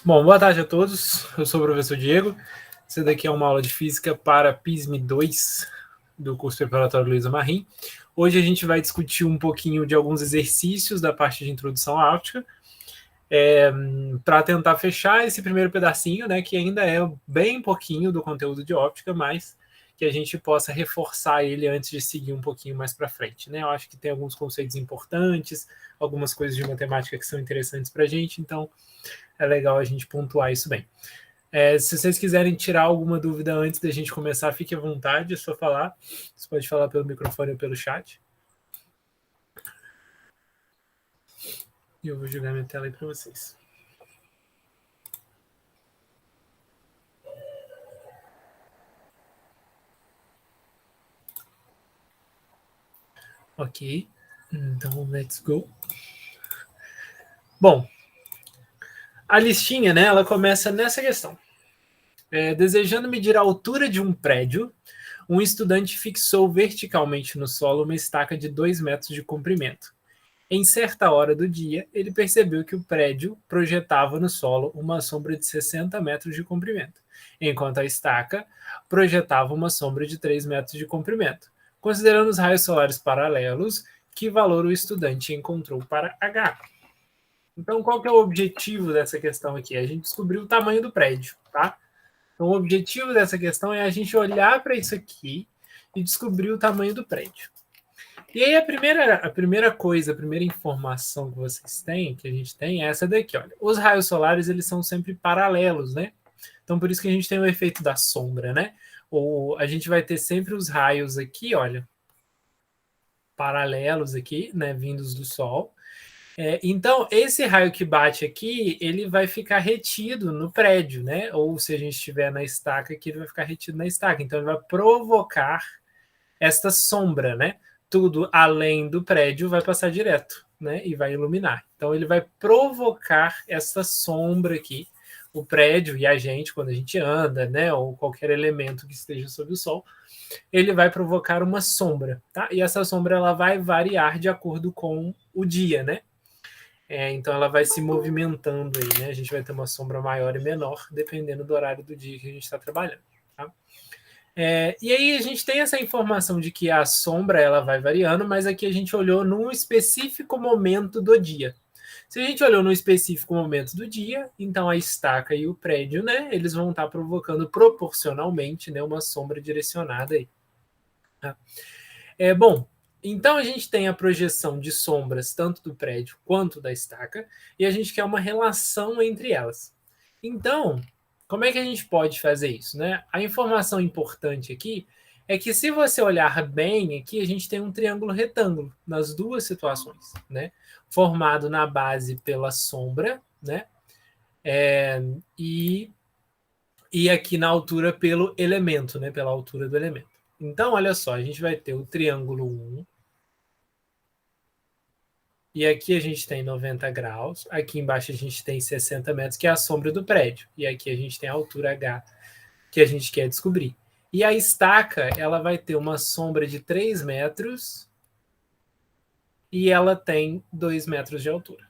Bom, boa tarde a todos. Eu sou o professor Diego. Essa daqui é uma aula de física para PISM 2 do curso preparatório Luiza Marim. Hoje a gente vai discutir um pouquinho de alguns exercícios da parte de introdução à óptica, para tentar fechar esse primeiro pedacinho, né, que ainda é bem pouquinho do conteúdo de óptica, mas que a gente possa reforçar ele antes de seguir um pouquinho mais para frente, né? Eu acho que tem alguns conceitos importantes, algumas coisas de matemática que são interessantes para a gente, então é legal a gente pontuar isso bem. Se vocês quiserem tirar alguma dúvida antes da gente começar, fique à vontade, é só falar. Você pode falar pelo microfone ou pelo chat. E eu vou jogar minha tela aí para vocês. Ok, então let's go. Bom, a listinha, né, ela começa nessa questão. Desejando medir a altura de um prédio, um estudante fixou verticalmente no solo uma estaca de 2 metros de comprimento. Em certa hora do dia, ele percebeu que o prédio projetava no solo uma sombra de 60 metros de comprimento, enquanto a estaca projetava uma sombra de 3 metros de comprimento. Considerando os raios solares paralelos, que valor o estudante encontrou para H? Então, qual que é o objetivo dessa questão aqui? A gente descobriu o tamanho do prédio, tá? Então, o objetivo dessa questão é a gente olhar para isso aqui e descobrir o tamanho do prédio. E aí a primeira coisa, a primeira informação que vocês têm, que a gente tem, é essa daqui, olha. Os raios solares, eles são sempre paralelos, né? Então, por isso que a gente tem o efeito da sombra, né? Ou a gente vai ter sempre os raios aqui, olha, paralelos aqui, né, vindos do Sol. Então, esse raio que bate aqui, ele vai ficar retido no prédio, né? Ou se a gente estiver na estaca aqui, ele vai ficar retido na estaca. Então, ele vai provocar esta sombra, né? Tudo além do prédio vai passar direto, né? E vai iluminar. Então, ele vai provocar essa sombra aqui. O prédio e a gente, quando a gente anda, né? Ou qualquer elemento que esteja sob o sol, ele vai provocar uma sombra, tá? E essa sombra ela vai variar de acordo com o dia, né? Então ela vai se movimentando aí, né? A gente vai ter uma sombra maior e menor, dependendo do horário do dia que a gente está trabalhando. Tá? E aí a gente tem essa informação de que a sombra ela vai variando, mas aqui a gente olhou num específico momento do dia. Se a gente olhou num específico momento do dia, então a estaca e o prédio, né? Eles vão estar provocando proporcionalmente, né? Uma sombra direcionada aí. Tá? Bom, então a gente tem a projeção de sombras tanto do prédio quanto da estaca e a gente quer uma relação entre elas. Então, como é que a gente pode fazer isso, né? A informação importante aqui é que se você olhar bem aqui, a gente tem um triângulo retângulo nas duas situações, né? Formado na base pela sombra, né? E aqui na altura pelo elemento, né? Pela altura do elemento. Então, olha só, a gente vai ter o triângulo 1, e aqui a gente tem 90 graus, aqui embaixo a gente tem 60 metros, que é a sombra do prédio. E aqui a gente tem a altura H, que a gente quer descobrir. E a estaca, ela vai ter uma sombra de 3 metros e ela tem 2 metros de altura.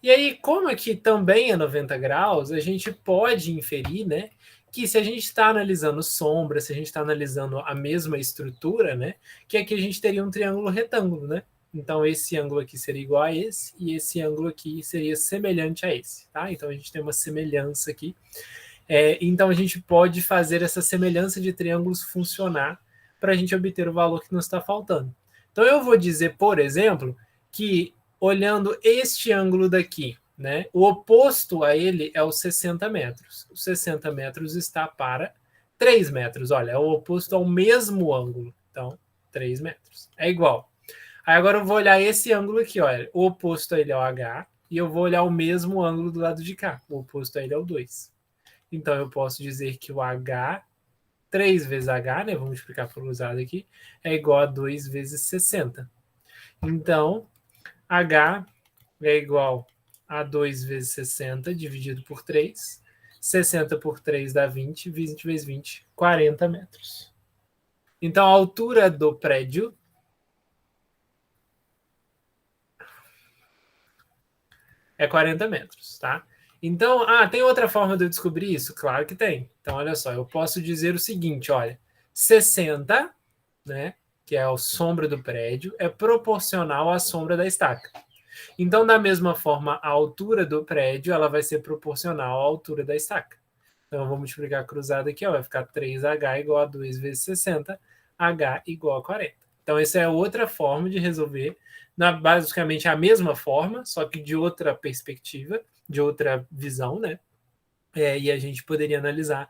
E aí, como aqui também é 90 graus, a gente pode inferir, né, que se a gente está analisando sombra, se a gente está analisando a mesma estrutura, né, que aqui a gente teria um triângulo retângulo, né? Então, esse ângulo aqui seria igual a esse, e esse ângulo aqui seria semelhante a esse, tá? Então, a gente tem uma semelhança aqui. Então, a gente pode fazer essa semelhança de triângulos funcionar para a gente obter o valor que nos está faltando. Então, eu vou dizer, por exemplo, que olhando este ângulo daqui, né, o oposto a ele é os 60 metros. Os 60 metros está para 3 metros. Olha, é o oposto ao mesmo ângulo. Então, 3 metros. É igual. Aí agora eu vou olhar esse ângulo aqui, olha. O oposto a ele é o H. E eu vou olhar o mesmo ângulo do lado de cá. O oposto a ele é o 2. Então eu posso dizer que o H, 3 vezes H, né? Vamos multiplicar por usado aqui, é igual a 2 vezes 60. Então, H é igual a 2 vezes 60 dividido por 3. 60 por 3 dá 20. 20 vezes 20, 40 metros. Então, a altura do prédio É 40 metros, tá? Então, tem outra forma de eu descobrir isso? Claro que tem. Então, olha só, eu posso dizer o seguinte, olha, 60, né, que é a sombra do prédio, é proporcional à sombra da estaca. Então, da mesma forma, a altura do prédio ela vai ser proporcional à altura da estaca. Então, eu vou multiplicar cruzado aqui, ó, vai ficar 3H igual a 2 vezes 60, H igual a 40. Então, essa é outra forma de resolver, basicamente a mesma forma, só que de outra perspectiva, de outra visão, né? E a gente poderia analisar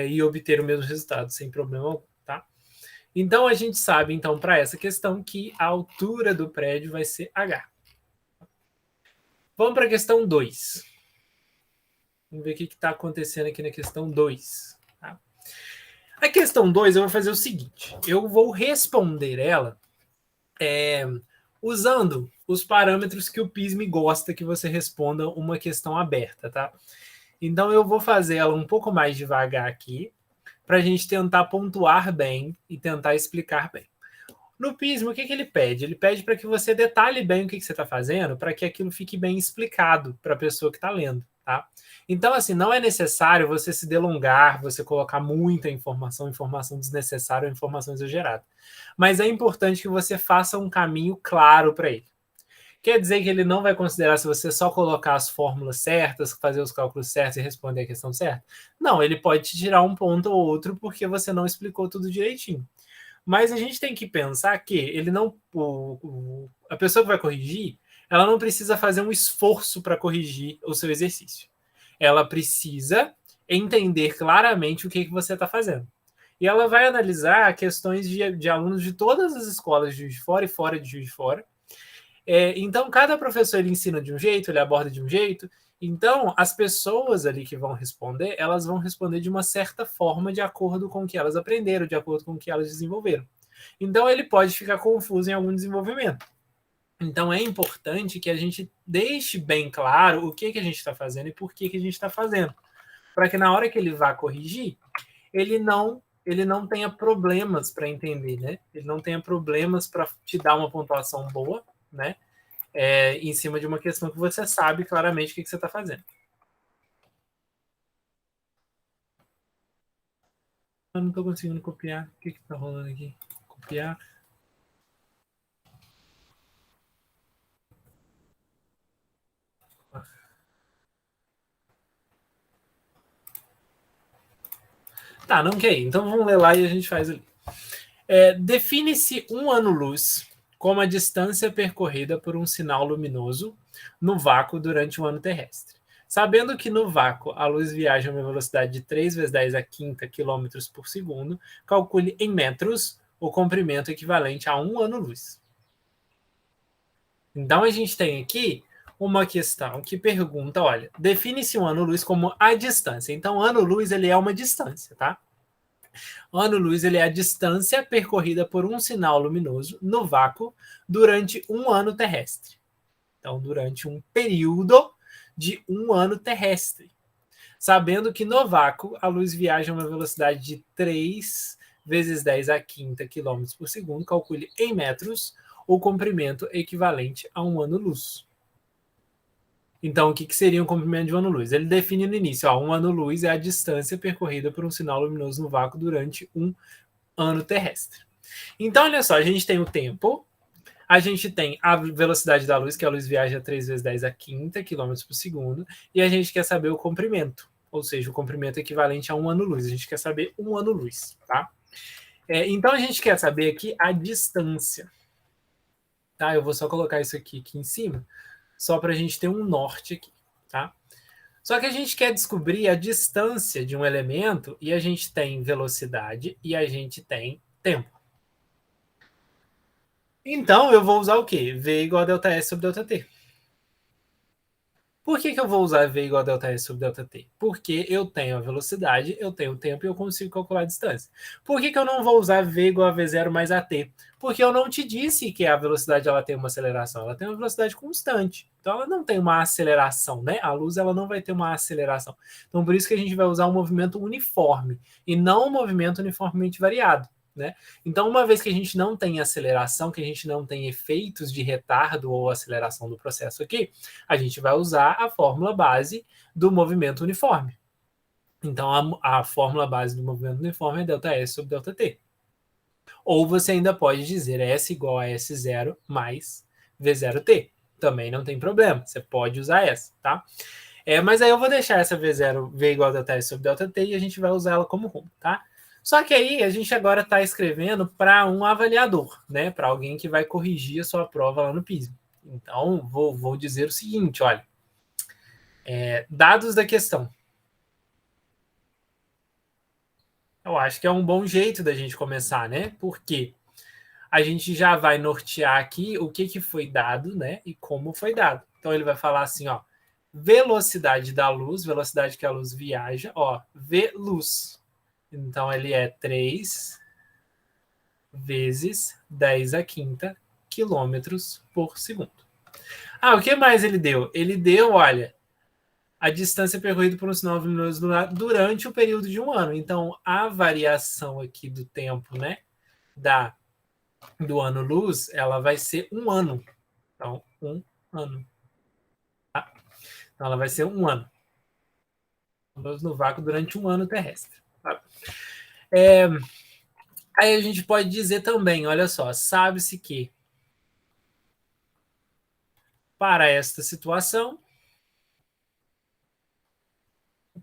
e obter o mesmo resultado sem problema algum, tá? Então, a gente sabe, então, para essa questão, que a altura do prédio vai ser H. Vamos para a questão 2. Vamos ver o que está acontecendo aqui na questão 2. Tá? A questão 2, eu vou fazer o seguinte. Eu vou responder ela usando os parâmetros que o PISME gosta que você responda uma questão aberta, tá? Então, eu vou fazer ela um pouco mais devagar aqui, para a gente tentar pontuar bem e tentar explicar bem. No PISME, o que ele pede? Ele pede para que você detalhe bem o que você está fazendo, para que aquilo fique bem explicado para a pessoa que está lendo, tá? Então, assim, não é necessário você se delongar, você colocar muita informação desnecessária ou informação exagerada. Mas é importante que você faça um caminho claro para ele. Quer dizer que ele não vai considerar se você só colocar as fórmulas certas, fazer os cálculos certos e responder a questão certa? Não, ele pode te tirar um ponto ou outro porque você não explicou tudo direitinho. Mas a gente tem que pensar que ele não, a pessoa que vai corrigir, ela não precisa fazer um esforço para corrigir o seu exercício. Ela precisa entender claramente o que você está fazendo. E ela vai analisar questões de alunos de todas as escolas de Juiz de Fora e fora de Juiz de Fora. Então, cada professor ele ensina de um jeito, ele aborda de um jeito. Então, as pessoas ali que vão responder, elas vão responder de uma certa forma, de acordo com o que elas aprenderam, de acordo com o que elas desenvolveram. Então, ele pode ficar confuso em algum desenvolvimento. Então, é importante que a gente deixe bem claro o que a gente está fazendo e por que a gente está fazendo. Para que na hora que ele vá corrigir, ele não tenha problemas para entender, né? Ele não tenha problemas para te dar uma pontuação boa, né? Em cima de uma questão que você sabe claramente o que você está fazendo. Eu não estou conseguindo copiar. O que está rolando aqui? Copiar. Tá, não quer ir. Então vamos ler lá e a gente faz ali. Define-se um ano-luz como a distância percorrida por um sinal luminoso no vácuo durante um ano terrestre. Sabendo que no vácuo a luz viaja a uma velocidade de 3 vezes 10 a quinta km por segundo, calcule em metros o comprimento equivalente a um ano-luz. Então a gente tem aqui uma questão que pergunta, olha, define-se um ano-luz como a distância. Então, ano-luz ele é uma distância, tá? Ano-luz ele é a distância percorrida por um sinal luminoso no vácuo durante um ano terrestre. Então, durante um período de um ano terrestre. Sabendo que no vácuo a luz viaja a uma velocidade de 3 vezes 10 a quinta km por segundo, calcule em metros o comprimento equivalente a um ano-luz. Então, o que seria um comprimento de um ano-luz? Ele define no início, um ano-luz é a distância percorrida por um sinal luminoso no vácuo durante um ano terrestre. Então, olha só, a gente tem o tempo, a gente tem a velocidade da luz, que a luz viaja 3 vezes 10 a quinta km por segundo, e a gente quer saber o comprimento, ou seja, o comprimento equivalente a um ano-luz. A gente quer saber um ano-luz, tá? Então, a gente quer saber aqui a distância. Tá? Eu vou só colocar isso aqui em cima, só para a gente ter um norte aqui, tá? Só que a gente quer descobrir a distância de um elemento e a gente tem velocidade e a gente tem tempo. Então, eu vou usar o quê? V igual a ΔS sobre ΔT. Por que eu vou usar V igual a ΔS sobre ΔT? Porque eu tenho a velocidade, eu tenho o tempo e eu consigo calcular a distância. Por que eu não vou usar V igual a V0 mais AT? Porque eu não te disse que a velocidade ela tem uma aceleração, ela tem uma velocidade constante. Então ela não tem uma aceleração, né? A luz ela não vai ter uma aceleração. Então por isso que a gente vai usar um movimento uniforme e não um movimento uniformemente variado. né? Então, uma vez que a gente não tem aceleração, que a gente não tem efeitos de retardo ou aceleração do processo aqui, a gente vai usar a fórmula base do movimento uniforme. Então, a fórmula base do movimento uniforme é ΔS sobre ΔT. Ou você ainda pode dizer S igual a S0 mais V0T. Também não tem problema, você pode usar essa, tá? Mas aí eu vou deixar essa V0, V igual a ΔS sobre ΔT, e a gente vai usar ela como rumo, tá? Só que aí a gente agora está escrevendo para um avaliador, né? Para alguém que vai corrigir a sua prova lá no PISM. Então, vou dizer o seguinte, olha. Dados da questão. Eu acho que é um bom jeito da gente começar, né? Porque a gente já vai nortear aqui o que foi dado, né? E como foi dado. Então, ele vai falar assim, ó. Velocidade da luz, velocidade que a luz viaja, ó. V luz. Então, ele é 3 vezes 10 a quinta quilômetros por segundo. O que mais ele deu? Ele deu, olha, a distância percorrida por um sinal luminoso lunar durante o período de um ano. Então, a variação aqui do tempo, né, do ano-luz, ela vai ser um ano. Então, um ano. Tá? Então, ela vai ser um ano. Luz no vácuo durante um ano terrestre. Tá? Aí a gente pode dizer também, olha só, sabe-se que para esta situação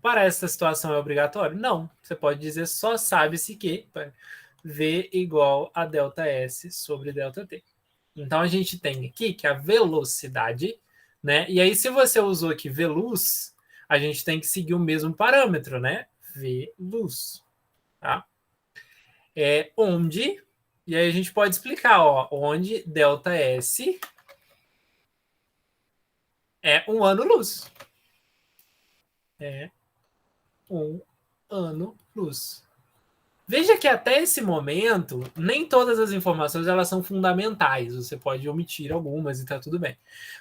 é obrigatório? Não. Você pode dizer só sabe-se que V igual a ΔS sobre ΔT. Então a gente tem aqui que a velocidade, né? E aí, se você usou aqui V luz, a gente tem que seguir o mesmo parâmetro, né? V luz. Tá? Onde, e aí a gente pode explicar, ó, onde ΔS é um ano-luz. É um ano-luz. Veja que até esse momento, nem todas as informações elas são fundamentais. Você pode omitir algumas e tá tudo bem.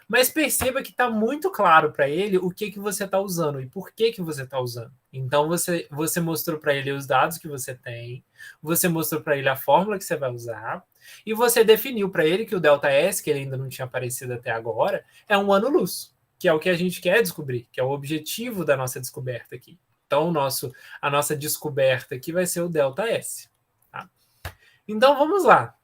Mas perceba que está muito claro para ele o que você está usando e por que você está usando. Então, você mostrou para ele os dados que você tem, você mostrou para ele a fórmula que você vai usar, e você definiu para ele que o ΔS, que ele ainda não tinha aparecido até agora, é um ano-luz, que é o que a gente quer descobrir, que é o objetivo da nossa descoberta aqui. Então, a nossa descoberta aqui vai ser o ΔS. Tá? Então, vamos lá.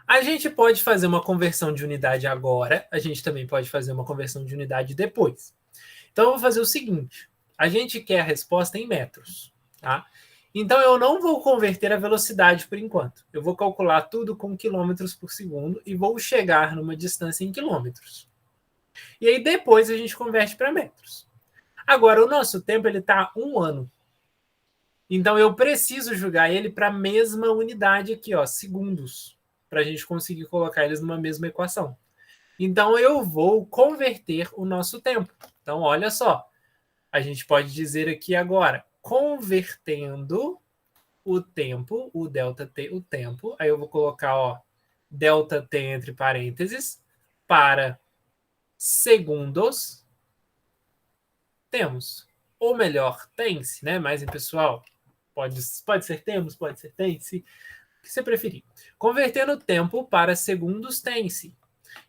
A gente pode fazer uma conversão de unidade agora, a gente também pode fazer uma conversão de unidade depois. Então, eu vou fazer o seguinte. A gente quer a resposta em metros. Tá? Então, eu não vou converter a velocidade por enquanto. Eu vou calcular tudo com quilômetros por segundo e vou chegar numa distância em quilômetros. E aí, depois, a gente converte para metros. Agora, o nosso tempo está 1 ano. Então, eu preciso jogar ele para a mesma unidade aqui, ó, segundos, para a gente conseguir colocar eles numa mesma equação. Então, eu vou converter o nosso tempo. Então, olha só. A gente pode dizer aqui agora, convertendo o tempo, o ΔT, o tempo. Aí eu vou colocar, ó, ΔT entre parênteses, para segundos. Temos. Ou melhor, tem-se, né? Mais em pessoal. Pode ser temos, pode ser tem-se. O que você preferir. Convertendo o tempo para segundos, tem-se.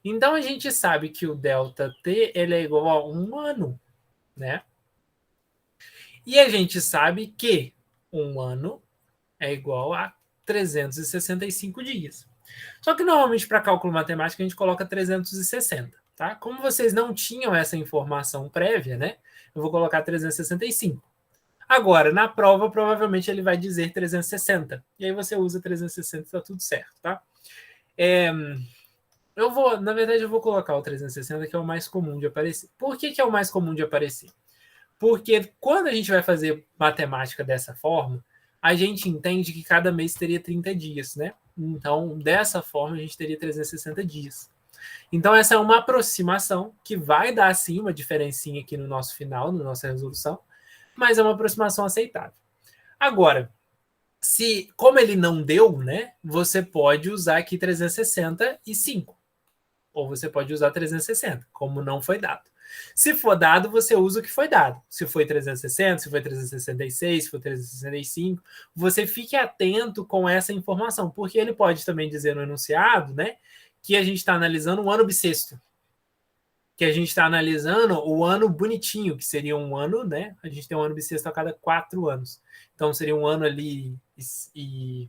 Então, a gente sabe que o ΔT ele é igual a 1 ano, né? E a gente sabe que 1 ano é igual a 365 dias. Só que, normalmente, para cálculo matemático, a gente coloca 360. Tá? Como vocês não tinham essa informação prévia, né? Eu vou colocar 365. Agora, na prova, provavelmente ele vai dizer 360. E aí você usa 360 e está tudo certo, tá? Na verdade, eu vou colocar o 360, que é o mais comum de aparecer. Por que é o mais comum de aparecer? Porque quando a gente vai fazer matemática dessa forma, a gente entende que cada mês teria 30 dias, né? Então, dessa forma, a gente teria 360 dias. Então, essa é uma aproximação que vai dar, sim, uma diferencinha aqui no nosso final, na nossa resolução, mas é uma aproximação aceitável. Agora, como ele não deu, né, você pode usar aqui 365, ou você pode usar 360, como não foi dado. Se for dado, você usa o que foi dado. Se foi 360, se foi 366, se foi 365, você fique atento com essa informação, porque ele pode também dizer no enunciado, né, que a gente está analisando um ano bissexto, que a gente está analisando o ano bonitinho, que seria um ano, né? A gente tem um ano bissexto a cada 4 anos. Então seria um ano ali e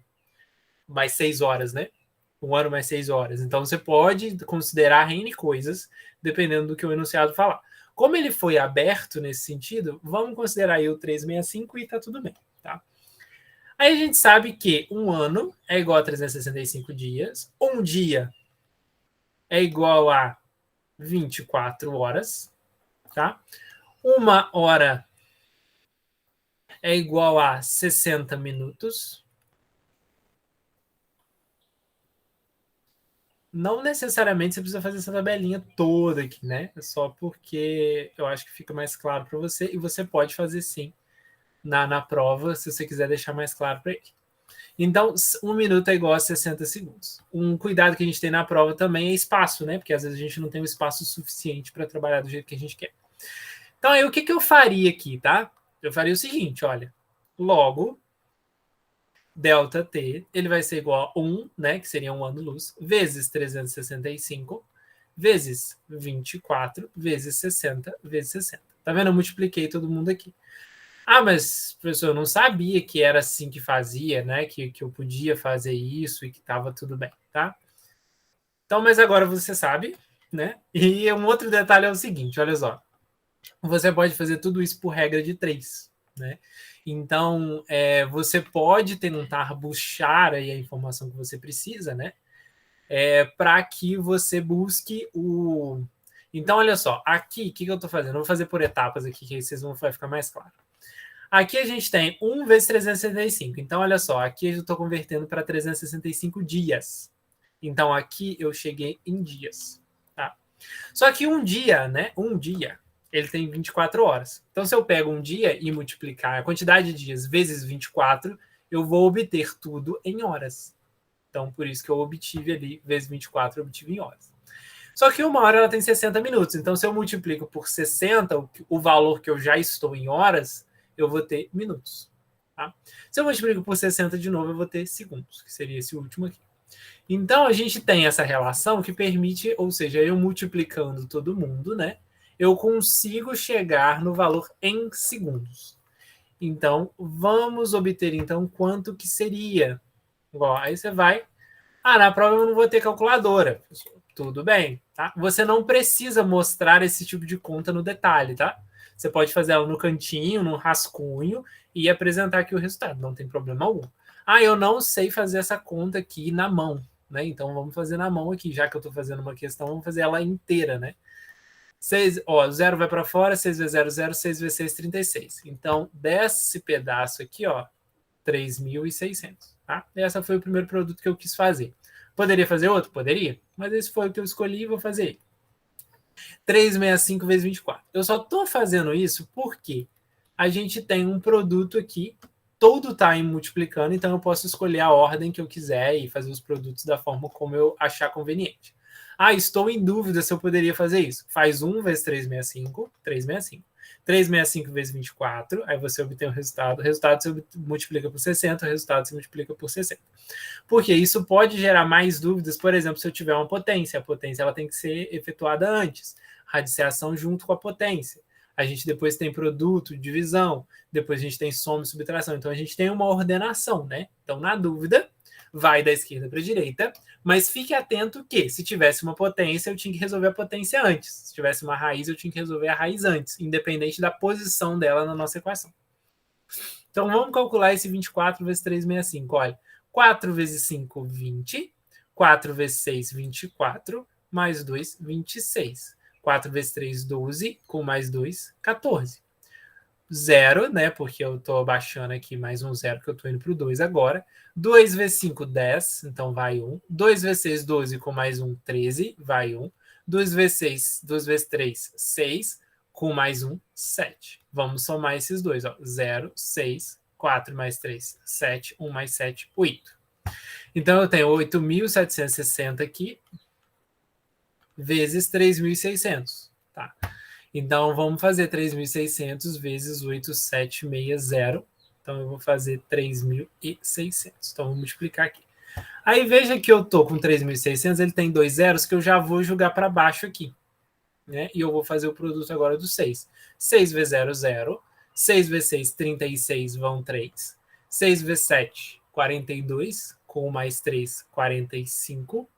mais 6 horas, né? Um ano mais 6 horas. Então você pode considerar N coisas, dependendo do que o enunciado falar. Como ele foi aberto nesse sentido, vamos considerar aí o 365 e está tudo bem, tá? Aí a gente sabe que um ano é igual a 365 dias, um dia é igual a 24 horas, tá? Uma hora é igual a 60 minutos. Não necessariamente você precisa fazer essa tabelinha toda aqui, né? É só porque eu acho que fica mais claro para você e você pode fazer sim na prova, se você quiser deixar mais claro para ele. Então, 1 minuto é igual a 60 segundos. Um cuidado que a gente tem na prova também é espaço, né? Porque às vezes a gente não tem um espaço suficiente para trabalhar do jeito que a gente quer. Então, aí o que eu faria aqui, tá? Eu faria o seguinte, olha. Logo, delta T, ele vai ser igual a 1, né, que seria um ano-luz, vezes 365, vezes 24, vezes 60, vezes 60. Tá vendo? Eu multipliquei todo mundo aqui. Ah, mas, professor, eu não sabia que era assim que fazia, né? Que eu podia fazer isso e que estava tudo bem, tá? Então, mas agora você sabe, né? E um outro detalhe é o seguinte, olha só. Você pode fazer tudo isso por regra de 3, né? Então, você pode tentar buscar aí a informação que você precisa, né? Para que você busque o... Então, olha só, aqui, o que eu estou fazendo? Eu vou fazer por etapas aqui, que aí vocês vão ficar mais claro. Aqui a gente tem 1 vezes 365. Então, olha só, aqui eu estou convertendo para 365 dias. Então, aqui eu cheguei em dias, tá? Só que um dia, né? Um dia, ele tem 24 horas. Então, se eu pego um dia e multiplicar a quantidade de dias vezes 24, eu vou obter tudo em horas. Então, por isso que eu obtive ali, vezes 24, eu obtive em horas. Só que uma hora ela tem 60 minutos. Então, se eu multiplico por 60, o valor que eu já estou em horas, eu vou ter minutos. Tá? Se eu multiplico por 60 de novo, eu vou ter segundos, que seria esse último aqui. Então, a gente tem essa relação que permite, ou seja, eu multiplicando todo mundo, né? Eu consigo chegar no valor em segundos. Então, vamos obter, então, quanto que seria. Bom, aí você vai... Ah, na prova eu não vou ter calculadora. Tudo bem, tá? Você não precisa mostrar esse tipo de conta no detalhe, tá? Você pode fazer ela no cantinho, no rascunho e apresentar aqui o resultado, não tem problema algum. Ah, eu não sei fazer essa conta aqui na mão, né? Então vamos fazer na mão aqui, já que eu estou fazendo uma questão, vamos fazer ela inteira, né? 6, ó, 0 vai para fora, 6 vezes 0, 0, 6 vezes 6, 36. Então, desse pedaço aqui, ó, 3.600, tá? Esse foi o primeiro produto que eu quis fazer. Poderia fazer outro? Poderia, mas esse foi o que eu escolhi e vou fazer. 365 vezes 24. Eu só estou fazendo isso porque a gente tem um produto aqui, todo está em multiplicando, então eu posso escolher a ordem que eu quiser e fazer os produtos da forma como eu achar conveniente. Ah, estou em dúvida se eu poderia fazer isso. Faz 1 vezes 365, 365. 365 vezes 24, aí você obtém o resultado. O resultado você multiplica por 60, o resultado você multiplica por 60. Porque isso pode gerar mais dúvidas, por exemplo, se eu tiver uma potência. A potência ela tem que ser efetuada antes. Radiciação junto com a potência. A gente depois tem produto, divisão. Depois a gente tem soma e subtração. Então a gente tem uma ordenação, né? Então, na dúvida, vai da esquerda para a direita, mas fique atento que, se tivesse uma potência, eu tinha que resolver a potência antes. Se tivesse uma raiz, eu tinha que resolver a raiz antes, independente da posição dela na nossa equação. Então, vamos calcular esse 24 vezes 365. Olha, 4 vezes 5, 20. 4 vezes 6, 24. Mais 2, 26. 4 vezes 3, 12. Com mais 2, 14. 0, né? Porque eu estou abaixando aqui mais um 0, que eu estou indo para o 2 agora. 2 vezes 5, 10, então vai 1. 2 vezes 6, 12, com mais 1, 13, vai 1. 2 vezes 6, 2 vezes 3, 6, com mais 1, 7. Vamos somar esses dois, ó. 0, 6, 4 mais 3, 7, 1 mais 7, 8. Então eu tenho 8.760 aqui, vezes 3.600, tá? Então, vamos fazer 3.600 vezes 8.760. Então, eu vou fazer 3.600. Então, vou multiplicar aqui. Aí, veja que eu estou com 3.600, ele tem 2 zeros que eu já vou jogar para baixo aqui. Né? E eu vou fazer o produto agora do 6. 6 vezes 0, 0. 6 vezes 6, 36, vão 3. 6 vezes 7, 42. Com mais 3, 45.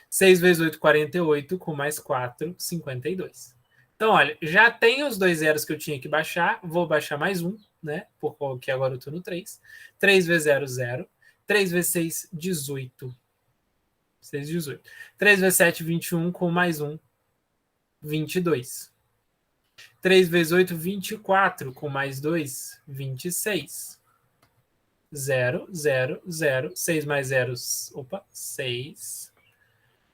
6 vezes 8, 48. Com mais 4, 52. Então, olha, já tem os 2 zeros que eu tinha que baixar. Vou baixar mais um, né? Porque agora eu estou no 3. 3 vezes 0, 0. 3 vezes 6, 18. 6, 18. 3 vezes 7, 21. Com mais um, 22. 3 vezes 8, 24. Com mais 2, 26. 0, 0, 0. 6 mais 0, opa, 6.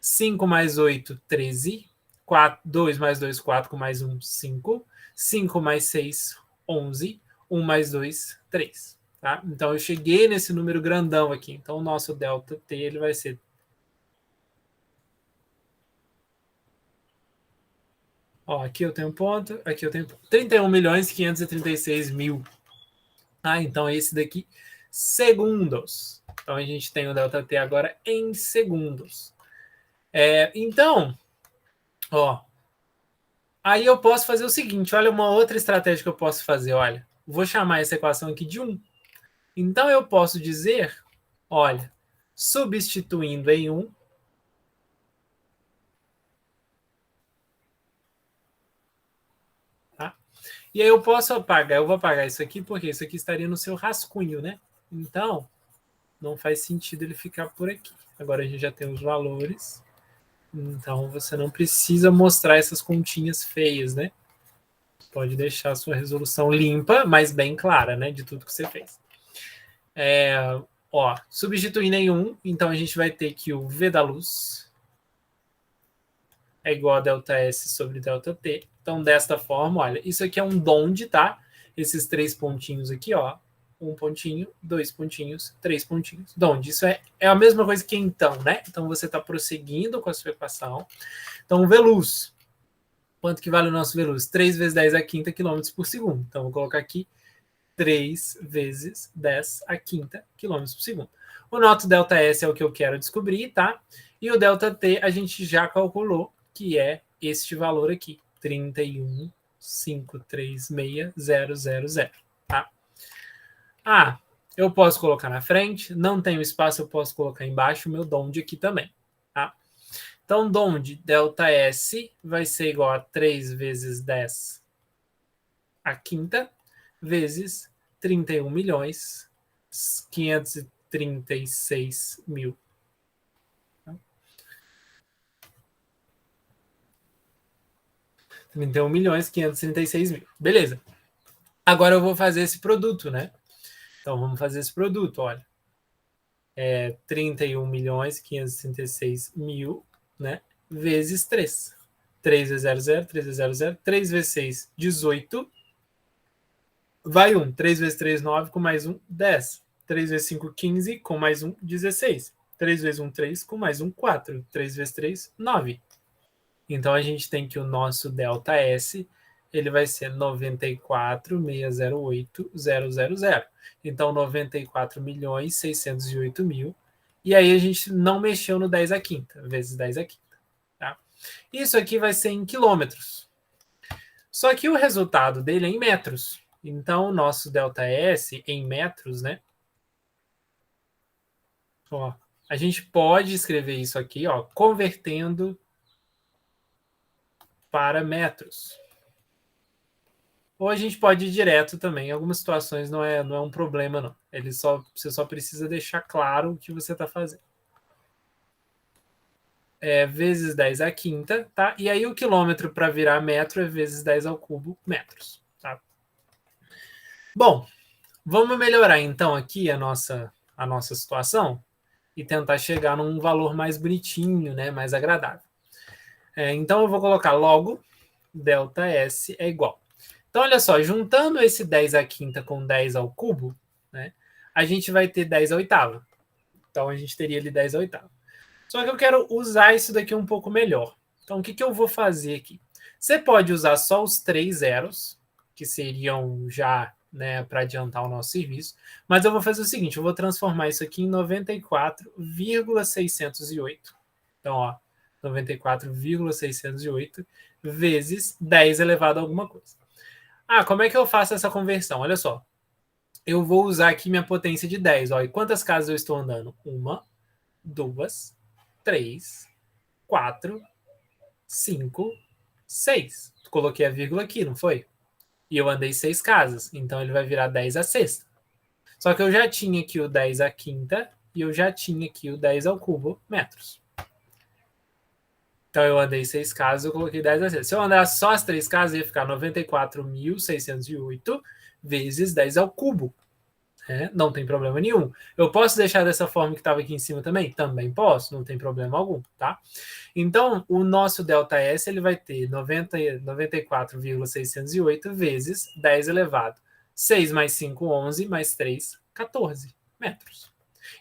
5 mais 8, 13. 4, 2 mais 2, 4. Com mais 1, 5. 5 mais 6, 11. 1 mais 2, 3. Tá? Então, eu cheguei nesse número grandão aqui. Então, o nosso delta T ele vai ser... Ó, aqui eu tenho ponto, aqui eu tenho 31.536.000. Ah, então esse daqui, segundos. Então a gente tem o ΔT agora em segundos. Então, ó, aí eu posso fazer o seguinte, olha uma outra estratégia que eu posso fazer, olha. Vou chamar essa equação aqui de 1. Então eu posso dizer, olha, substituindo em 1, tá? E aí eu posso apagar, eu vou apagar isso aqui, porque isso aqui estaria no seu rascunho, né? Então, não faz sentido ele ficar por aqui. Agora a gente já tem os valores. Então, você não precisa mostrar essas continhas feias, né? Pode deixar a sua resolução limpa, mas bem clara, né? De tudo que você fez. Substituindo em 1, então a gente vai ter que o V da luz é igual a ΔS sobre ΔT. Então, desta forma, olha, isso aqui é um DOND, tá? Esses 3 pontinhos aqui, ó. 1 pontinho, 2 pontinhos, 3 pontinhos. DOND, isso é a mesma coisa que então, né? Então, você está prosseguindo com a sua equação. Então, o V-luz. Quanto que vale o nosso V-luz? 3 vezes 10 a quinta quilômetros por segundo. Então, vou colocar aqui 3 vezes 10 a quinta quilômetros por segundo. O nosso ΔS é o que eu quero descobrir, tá? E o ΔT a gente já calculou, que é este valor aqui, 31.536.000, tá? Ah, eu posso colocar na frente, não tenho espaço, eu posso colocar embaixo o meu DOND aqui também, tá? Então, DOND ΔS vai ser igual a 3 vezes 10 a quinta vezes 31.536.000. 31.536.000. Beleza. Agora eu vou fazer esse produto, né? Então, vamos fazer esse produto, olha. 31.536.000, né? Vezes 3. 3 vezes 0, 0. 3 vezes 0, 0. 3 vezes 6, 18. Vai 1. 3 vezes 3, 9. Com mais 1, 10. 3 vezes 5, 15. Com mais 1, 16. 3 vezes 1, 3. Com mais 1, 4. 3 vezes 3, 9. Então, a gente tem que o nosso ΔS ele vai ser 94.608.000. Então, 94.608.000. E aí, a gente não mexeu no 10 a quinta, vezes 10 a quinta. Tá? Isso aqui vai ser em quilômetros. Só que o resultado dele é em metros. Então, o nosso ΔS em metros, né? Ó, a gente pode escrever isso aqui, ó, convertendo para metros. Ou a gente pode ir direto também. Em algumas situações não é um problema, não. Você só precisa deixar claro o que você está fazendo. Vezes 10 à quinta, tá? E aí o quilômetro para virar metro é vezes 10 ao cubo metros, tá? Bom, vamos melhorar então aqui a nossa situação e tentar chegar num valor mais bonitinho, né? Mais agradável. Então eu vou colocar logo ΔS é igual. Então, olha só, juntando esse 10 à quinta com 10 ao cubo, né, a gente vai ter 10 à oitava. Então, a gente teria ali 10 à oitava. Só que eu quero usar isso daqui um pouco melhor. Então, o que eu vou fazer aqui? Você pode usar só os 3 zeros, que seriam já, né, para adiantar o nosso serviço, mas eu vou fazer o seguinte, eu vou transformar isso aqui em 94,608. Então, ó, 94,608 vezes 10 elevado a alguma coisa. Ah, como é que eu faço essa conversão? Olha só, eu vou usar aqui minha potência de 10. Ó, e quantas casas eu estou andando? 1, 2, 3, 4, 5, 6. Coloquei a vírgula aqui, não foi? E eu andei 6 casas, então ele vai virar 10 a sexta. Só que eu já tinha aqui o 10 a quinta e eu já tinha aqui o 10 ao cubo metros. Então eu andei 6 casas, eu coloquei 10 a sexta. Se eu andar só as 3 casas, ia ficar 94.608 vezes 10 ao cubo. Não tem problema nenhum. Eu posso deixar dessa forma que estava aqui em cima também? Também posso, não tem problema algum, tá? Então, o nosso ΔS ele vai ter 94,608 vezes 10 elevado. 6 mais 5, 11, mais 3, 14 metros.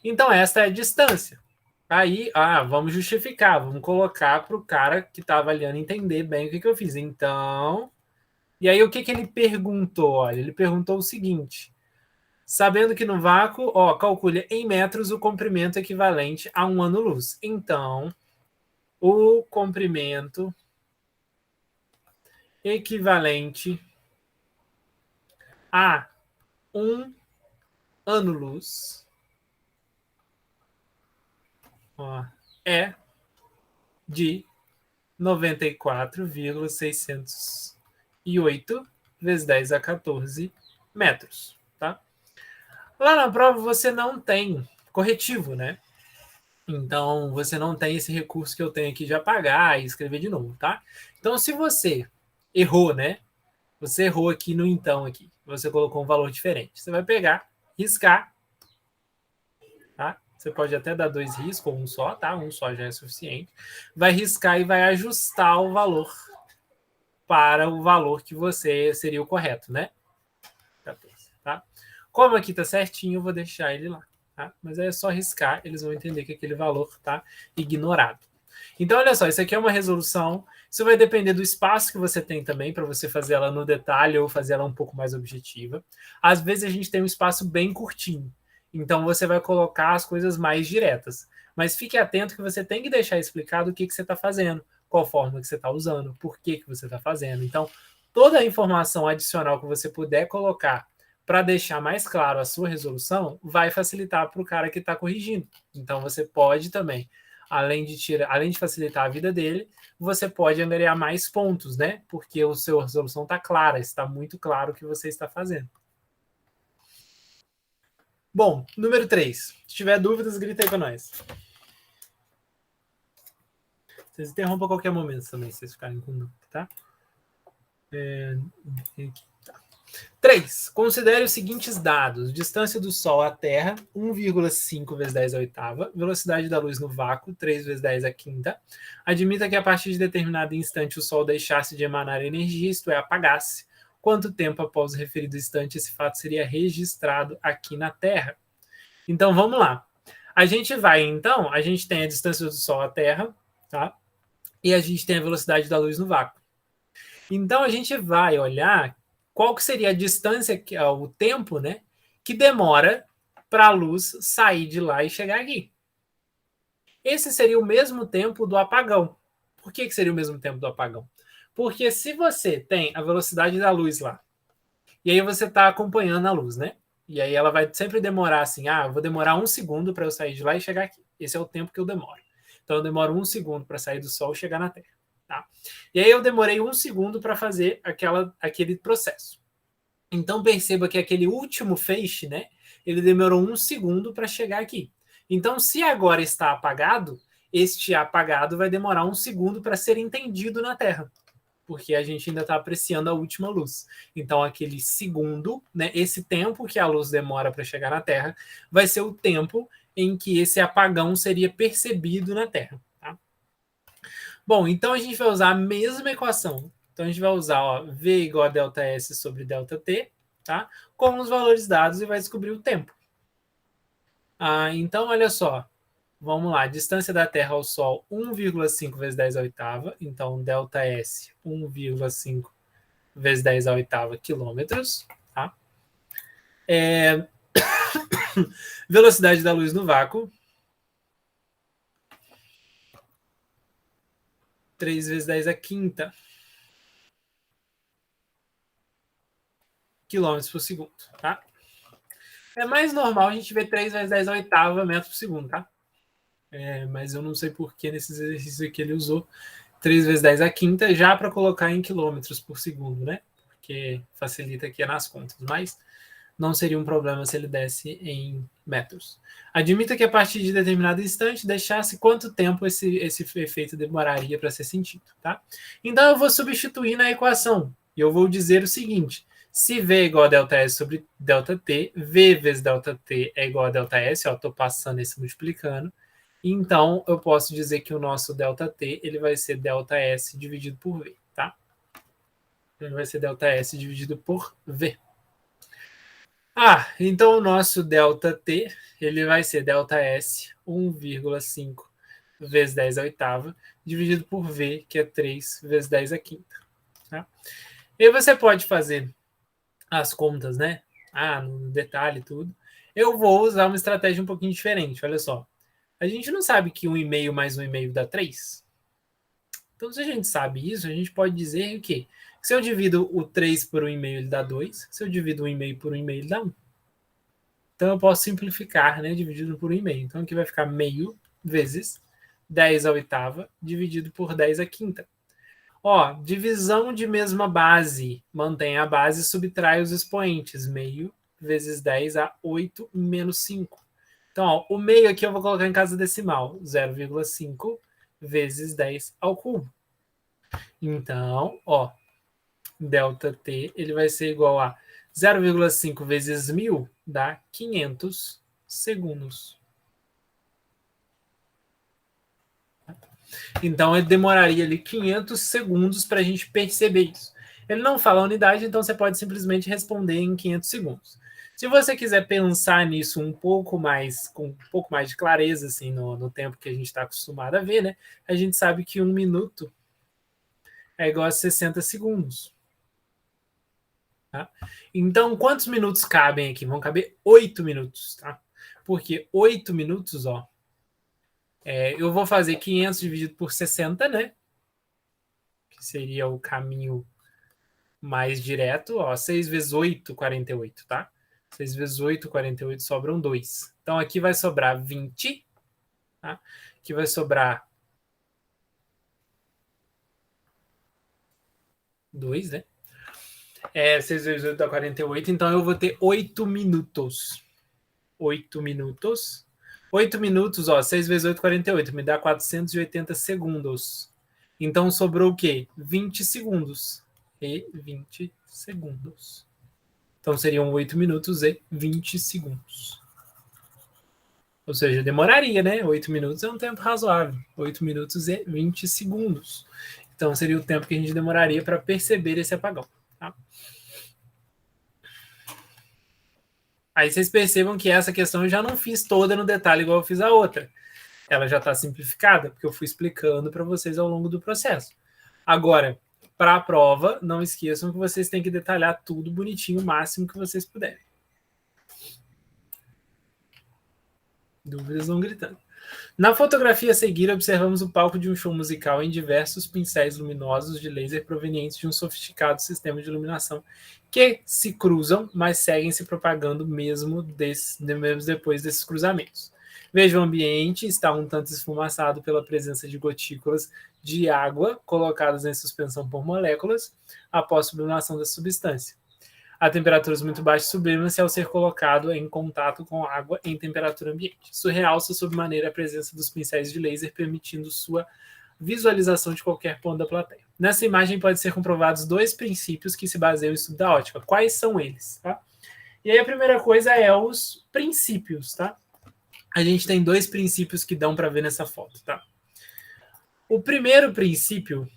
Então, esta é a distância. Aí, vamos justificar, vamos colocar para o cara que está avaliando entender bem o que eu fiz. Então, e aí o que ele perguntou? Olha, ele perguntou o seguinte: sabendo que no vácuo, calcule em metros o comprimento equivalente a 1 ano-luz. Então, o comprimento equivalente a 1 ano-luz é de 94,608 vezes 10 a 14 metros. Tá? Lá na prova você não tem corretivo, né? Então, você não tem esse recurso que eu tenho aqui de apagar e escrever de novo, tá? Então, se você errou, né? Você errou aqui no então aqui. Você colocou um valor diferente. Você vai pegar, riscar, tá? Você pode até dar 2 riscos ou um só, tá? Um só já é suficiente. Vai riscar e vai ajustar o valor para o valor que você seria o correto, né? 14, tá? Como aqui tá certinho, eu vou deixar ele lá. Tá? Mas é só riscar, eles vão entender que aquele valor está ignorado. Então, olha só, isso aqui é uma resolução. Isso vai depender do espaço que você tem também, para você fazer ela no detalhe ou fazer ela um pouco mais objetiva. Às vezes a gente tem um espaço bem curtinho, então você vai colocar as coisas mais diretas. Mas fique atento que você tem que deixar explicado o que você está fazendo, qual forma que você está usando, por que você está fazendo. Então, toda a informação adicional que você puder colocar para deixar mais claro a sua resolução, vai facilitar para o cara que está corrigindo. Então, você pode também, além de facilitar a vida dele, você pode angariar mais pontos, né? Porque a sua resolução está clara, está muito claro o que você está fazendo. Bom, número 3. Se tiver dúvidas, grita aí para nós. Vocês interrompam a qualquer momento também, se vocês ficarem com dúvida, tá? Aqui. 3. Considere os seguintes dados. Distância do Sol à Terra, 1,5 vezes 10 à oitava. Velocidade da luz no vácuo, 3 vezes 10 à quinta. Admita que a partir de determinado instante o Sol deixasse de emanar energia, isto é, apagasse. Quanto tempo após o referido instante esse fato seria registrado aqui na Terra? Então, vamos lá. A gente tem a distância do Sol à Terra, tá? E a gente tem a velocidade da luz no vácuo. Então, a gente vai olhar qual que seria a distância, o tempo, né, que demora para a luz sair de lá e chegar aqui. Esse seria o mesmo tempo do apagão. Por que seria o mesmo tempo do apagão? Porque se você tem a velocidade da luz lá, e aí você está acompanhando a luz, né? E aí ela vai sempre demorar assim, eu vou demorar 1 segundo para eu sair de lá e chegar aqui. Esse é o tempo que eu demoro. Então eu demoro 1 segundo para sair do Sol e chegar na Terra. Tá? E aí eu demorei 1 segundo para fazer aquele processo. Então perceba que aquele último feixe, né? Ele demorou 1 segundo para chegar aqui. Então, se agora está apagado, este apagado vai demorar 1 segundo para ser entendido na Terra, porque a gente ainda está apreciando a última luz. Então, aquele segundo, né? Esse tempo que a luz demora para chegar na Terra, vai ser o tempo em que esse apagão seria percebido na Terra. Tá? Bom, então a gente vai usar a mesma equação. Então a gente vai usar V igual a ΔS sobre ΔT, tá? Com os valores dados e vai descobrir o tempo. Então, olha só. vamos lá, distância da Terra ao Sol, 1,5 vezes 10 à oitava. Então, ΔS, 1,5 vezes 10 à oitava quilômetros. Tá? Velocidade da luz no vácuo, 3 vezes 10 à quinta quilômetros por segundo. Tá? É mais normal a gente ver 3 vezes 10 à oitava metros por segundo, tá? Mas eu não sei por que nesses exercícios aqui ele usou 3 vezes 10 à quinta já para colocar em quilômetros por segundo, né? Porque facilita aqui nas contas, mas não seria um problema se ele desse em metros. Admita que a partir de determinado instante deixasse quanto tempo esse efeito demoraria para ser sentido, tá? Então eu vou substituir na equação e eu vou dizer o seguinte: se V é igual a ΔS sobre ΔT, V vezes ΔT é igual a ΔS, ó, estou passando esse multiplicando. Então, eu posso dizer que o nosso ΔT ele vai ser ΔS dividido por V, tá? Ele vai ser ΔS dividido por V. Então o nosso ΔT ele vai ser ΔS 1,5 vezes 10 à oitava, dividido por V, que é 3 vezes 10 à quinta. Tá? E você pode fazer as contas, né? No detalhe tudo. Eu vou usar uma estratégia um pouquinho diferente, olha só. A gente não sabe que 1,5 mais 1,5 dá 3? Então, se a gente sabe isso, a gente pode dizer o quê? Se eu divido o 3 por 1,5, ele dá 2. Se eu divido 1,5 por 1,5, ele dá 1. Então, eu posso simplificar, né? Dividido por 1,5. Então, aqui vai ficar meio vezes 10 à oitava, dividido por 10 à quinta. Ó, divisão de mesma base. Mantém a base, subtrai os expoentes. Meio vezes 10 a 8 menos 5. Então, ó, o meio aqui eu vou colocar em casa decimal. 0,5 vezes 10 ao cubo. Então, ó, ΔT ele vai ser igual a 0,5 vezes 1000 dá 500 segundos. Então, ele demoraria ali 500 segundos para a gente perceber isso. Ele não fala a unidade, então você pode simplesmente responder em 500 segundos. Se você quiser pensar nisso um pouco mais, com um pouco mais de clareza, assim, no tempo que a gente está acostumado a ver, né? A gente sabe que 1 minuto é igual a 60 segundos. Tá? Então, quantos minutos cabem aqui? Vão caber 8 minutos, tá? Porque 8 minutos, ó, eu vou fazer 500 dividido por 60, né? Que seria o caminho mais direto, ó, 6 vezes 8, 48, tá? 6 vezes 8, 48, sobram 2. Então, aqui vai sobrar 20, tá? Aqui vai sobrar 2, né? 6 vezes 8 dá 48, então eu vou ter 8 minutos. 8 minutos. 8 minutos, ó, 6 vezes 8, 48, me dá 480 segundos. Então, sobrou o quê? 20 segundos. E 20 segundos. Então, seriam 8 minutos e 20 segundos. Ou seja, demoraria, né? 8 minutos é um tempo razoável. 8 minutos e 20 segundos. Então, seria o tempo que a gente demoraria para perceber esse apagão. Tá? Aí vocês percebam que essa questão eu já não fiz toda no detalhe igual eu fiz a outra. Ela já está simplificada, porque eu fui explicando para vocês ao longo do processo. Agora, para a prova, não esqueçam que vocês têm que detalhar tudo bonitinho, o máximo que vocês puderem. Dúvidas vão gritando. Na fotografia a seguir, observamos o palco de um show musical em diversos pincéis luminosos de laser provenientes de um sofisticado sistema de iluminação que se cruzam, mas seguem se propagando mesmo depois desses cruzamentos. Veja o ambiente, está um tanto esfumaçado pela presença de gotículas de água colocadas em suspensão por moléculas após sublimação da substância. A temperaturas muito baixas sublima-se ao ser colocado em contato com água em temperatura ambiente. Isso realça sobremaneira a presença dos pincéis de laser, permitindo sua visualização de qualquer ponto da plateia. Nessa imagem pode ser comprovados 2 princípios que se baseiam no estudo da ótica. Quais são eles? Tá? E aí a primeira coisa é os princípios. Tá? A gente tem 2 princípios que dão para ver nessa foto. Tá? O primeiro princípio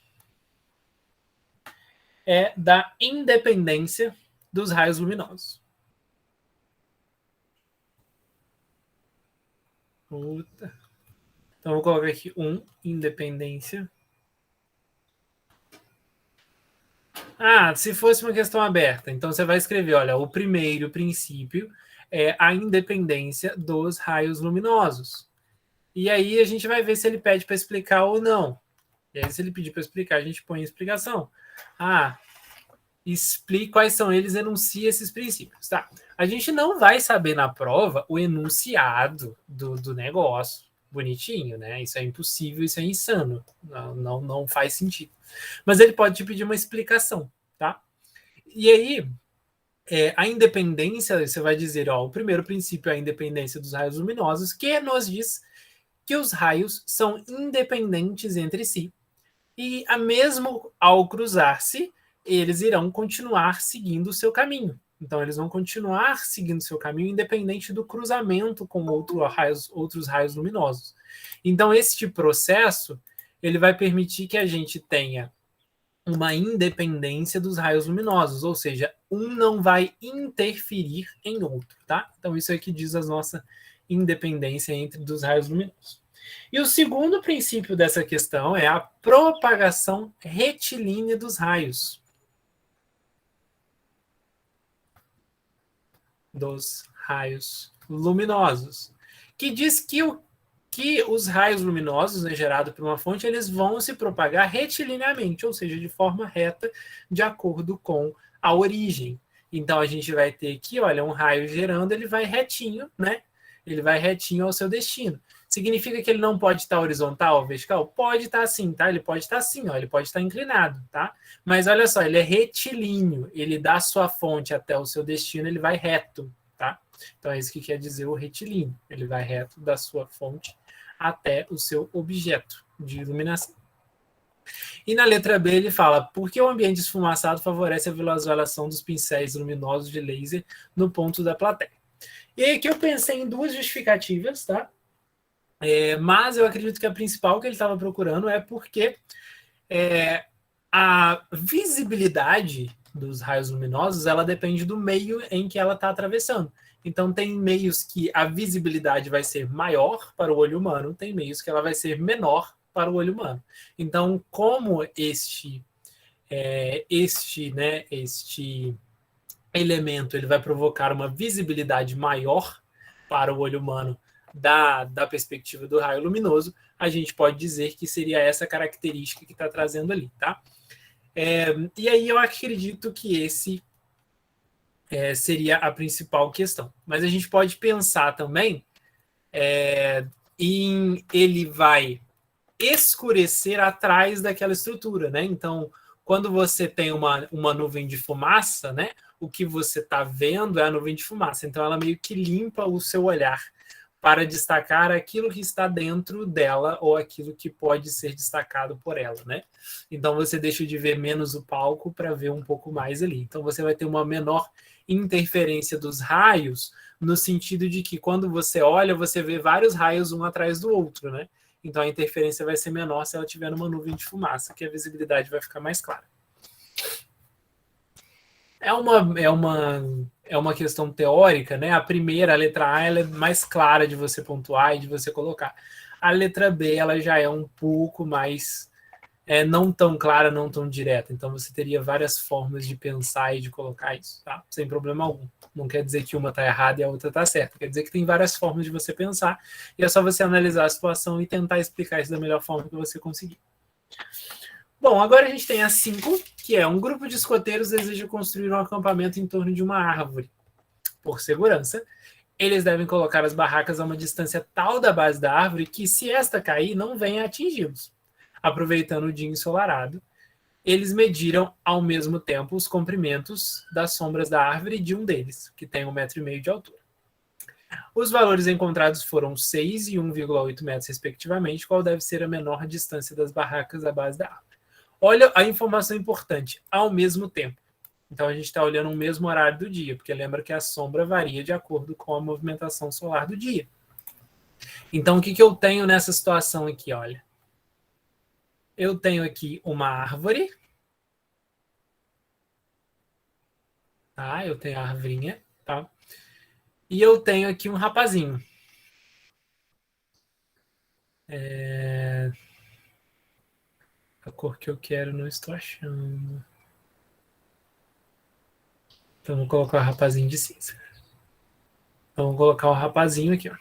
é da independência dos raios luminosos. Puta. Então, eu vou colocar aqui independência. Se fosse uma questão aberta, então você vai escrever, olha, o primeiro princípio é a independência dos raios luminosos. E aí a gente vai ver se ele pede para explicar ou não. E aí, se ele pedir para explicar, a gente põe a explicação. Explique quais são eles, enuncia esses princípios. Tá? A gente não vai saber na prova o enunciado do negócio bonitinho, né? Isso é impossível, isso é insano. Não faz sentido. Mas ele pode te pedir uma explicação, tá? E aí, a independência, você vai dizer, ó, o primeiro princípio é a independência dos raios luminosos, que nos diz que os raios são independentes entre si e, mesmo ao cruzar-se, eles irão continuar seguindo o seu caminho. Então, eles vão continuar seguindo o seu caminho, independente do cruzamento com outros raios luminosos. Então, este processo ele vai permitir que a gente tenha uma independência dos raios luminosos, ou seja, um não vai interferir em outro, tá? Então, isso é que diz a nossa independência entre dos raios luminosos. E o segundo princípio dessa questão é a propagação retilínea dos raios. Luminosos. Que diz que os raios luminosos, né, gerados por uma fonte, eles vão se propagar retilineamente, ou seja, de forma reta, de acordo com a origem. Então, a gente vai ter aqui, olha, um raio gerando, ele vai retinho, né? Ele vai retinho ao seu destino. Significa que ele não pode estar horizontal ou vertical? Pode estar assim, tá? Ele pode estar assim, ó, ele pode estar inclinado, tá? Mas olha só, ele é retilíneo, ele dá sua fonte até o seu destino, ele vai reto, tá? Então é isso que quer dizer o retilíneo. Ele vai reto da sua fonte até o seu objeto de iluminação. E na letra B ele fala, porque o ambiente esfumaçado favorece a visualização dos pincéis luminosos de laser no ponto da plateia. E aí aqui eu pensei em duas justificativas, tá? Mas eu acredito que a principal que ele estava procurando é porque a visibilidade dos raios luminosos ela depende do meio em que ela está atravessando. Então, tem meios que a visibilidade vai ser maior para o olho humano, tem meios que ela vai ser menor para o olho humano. Então, como este elemento ele vai provocar uma visibilidade maior para o olho humano da perspectiva do raio luminoso, a gente pode dizer que seria essa característica que está trazendo ali, tá? E aí eu acredito que esse seria a principal questão. Mas a gente pode pensar também em ele vai escurecer atrás daquela estrutura, né? Então, quando você tem uma nuvem de fumaça, né? O que você está vendo é a nuvem de fumaça. Então, ela meio que limpa o seu olhar para destacar aquilo que está dentro dela ou aquilo que pode ser destacado por ela, né? Então, você deixa de ver menos o palco para ver um pouco mais ali. Então, você vai ter uma menor interferência dos raios, no sentido de que quando você olha, você vê vários raios um atrás do outro, né? Então a interferência vai ser menor se ela tiver numa nuvem de fumaça, que a visibilidade vai ficar mais clara. É uma questão teórica, né? A primeira, a letra A, ela é mais clara de você pontuar e de você colocar. A letra B, ela já é um pouco mais não tão clara, não tão direta. Então você teria várias formas de pensar e de colocar isso, tá? Sem problema algum. Não quer dizer que uma está errada e a outra está certa. Quer dizer que tem várias formas de você pensar e é só você analisar a situação e tentar explicar isso da melhor forma que você conseguir. Bom, agora a gente tem a 5, que é um grupo de escoteiros deseja construir um acampamento em torno de uma árvore. Por segurança, eles devem colocar as barracas a uma distância tal da base da árvore que, se esta cair, não venha atingi-los. Aproveitando o dia ensolarado, eles mediram ao mesmo tempo os comprimentos das sombras da árvore de um deles, que tem 1,5 metro de altura. Os valores encontrados foram 6 e 1,8 metros, respectivamente, qual deve ser a menor distância das barracas à base da árvore. Olha a informação importante, ao mesmo tempo. Então, a gente está olhando o mesmo horário do dia, porque lembra que a sombra varia de acordo com a movimentação solar do dia. Então, o que eu tenho nessa situação aqui? Olha, eu tenho aqui uma árvore, tá? Eu tenho a arvorinha, tá? E eu tenho aqui um rapazinho. A cor que eu quero não estou achando. Então, vou colocar o rapazinho de cinza. Então, vou colocar o rapazinho aqui, ó.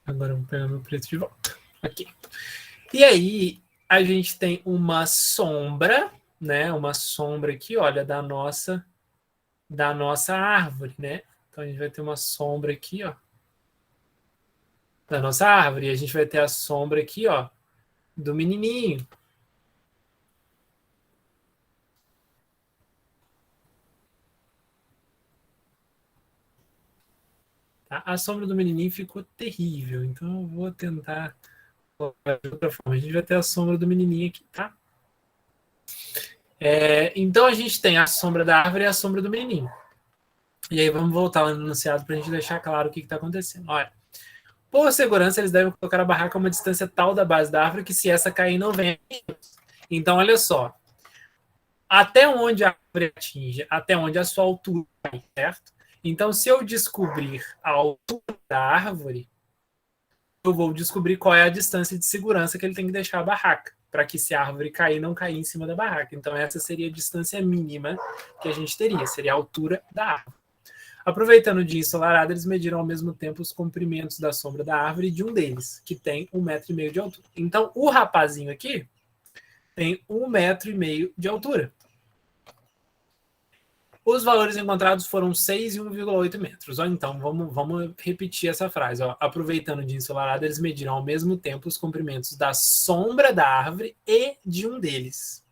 Agora vamos pegar meu preto de volta. Aqui. E aí, a gente tem uma sombra, né? Uma sombra aqui, olha, da nossa árvore, né? Então, a gente vai ter uma sombra aqui, ó, da nossa árvore. E a gente vai ter a sombra aqui, ó, do menininho. Tá? A sombra do menininho ficou terrível, então eu vou tentar colocar de outra forma. A gente vai ter a sombra do menininho aqui, tá? Então a gente tem a sombra da árvore e a sombra do menininho. E aí vamos voltar lá no enunciado para a gente deixar claro o que está acontecendo. Olha, por segurança, eles devem colocar a barraca a uma distância tal da base da árvore que se essa cair não venha. Então, olha só. Até onde a árvore atinge, até onde a sua altura vai, certo? Então, se eu descobrir a altura da árvore, eu vou descobrir qual é a distância de segurança que ele tem que deixar a barraca, para que se a árvore cair, não cair em cima da barraca. Então, essa seria a distância mínima que a gente teria, seria a altura da árvore. Aproveitando o dia ensolarado, eles mediram ao mesmo tempo os comprimentos da sombra da árvore de um deles, que tem 1,5 metro de altura. Então, o rapazinho aqui tem 1,5 metro de altura. Os valores encontrados foram 6 e 1,8 metros. Então, vamos repetir essa frase. Aproveitando o dia ensolarado, eles mediram ao mesmo tempo os comprimentos da sombra da árvore e de um deles.